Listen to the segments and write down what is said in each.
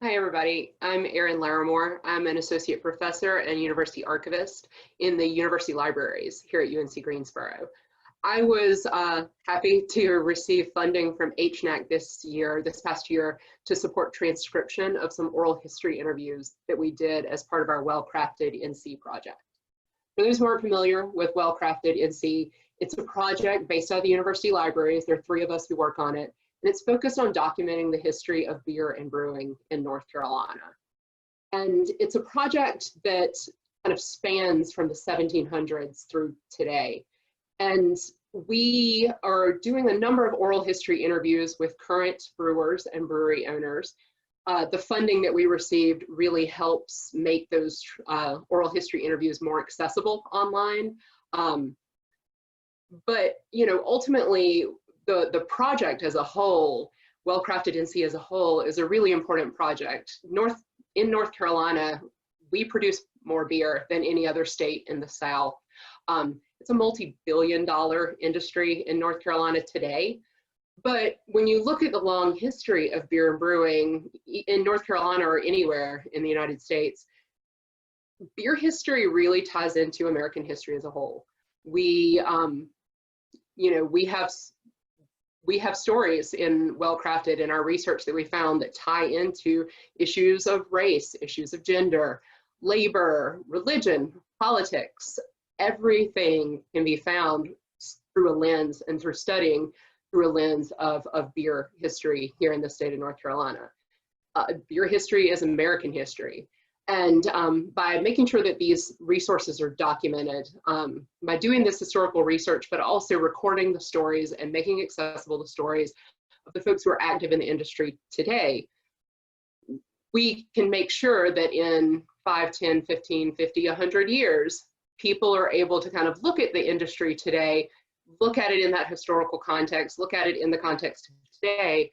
Hi, everybody. I'm Erin Lawrimore. I'm an associate professor and university archivist in the university libraries here at UNC Greensboro. I was happy to receive funding from HNAC this past year, to support transcription of some oral history interviews that we did as part of our Well-Crafted NC project. For those who aren't familiar with Well-Crafted NC, it's a project based out of the university libraries. There are 3 of us who work on it. And it's focused on documenting the history of beer and brewing in North Carolina. And it's a project that kind of spans from the 1700s through today. And we are doing a number of oral history interviews with current brewers and brewery owners. The funding that we received really helps make those oral history interviews more accessible online. But ultimately, the project as a whole, Well-Crafted NC as a whole, is a really important project. In North Carolina, we produce more beer than any other state in the South. It's a multi-billion-dollar industry in North Carolina today. But when you look at the long history of beer and brewing in North Carolina or anywhere in the United States, beer history really ties into American history as a whole. We have stories in Well-Crafted in our research that we found that tie into issues of race, issues of gender, labor, religion, politics. Everything can be found through a lens and through studying through a lens of beer history here in the state of North Carolina. Beer history is American history. And by making sure that these resources are documented, by doing this historical research, but also recording the stories and making accessible the stories of the folks who are active in the industry today, we can make sure that in 5, 10, 15, 50, 100 years, people are able to kind of look at the industry today, look at it in that historical context, look at it in the context of today,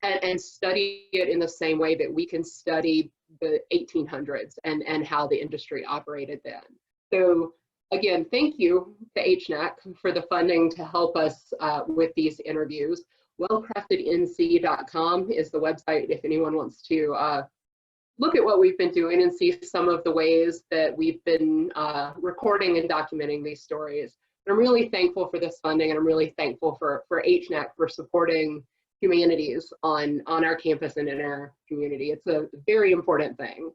and study it in the same way that we can study the 1800s and how the industry operated then. So again, thank you to HNAC for the funding to help us with these interviews. Wellcraftednc.com is the website if anyone wants to look at what we've been doing and see some of the ways that we've been recording and documenting these stories. And I'm really thankful for this funding, and I'm really thankful for HNAC for supporting humanities on our campus and in our community. It's a very important thing.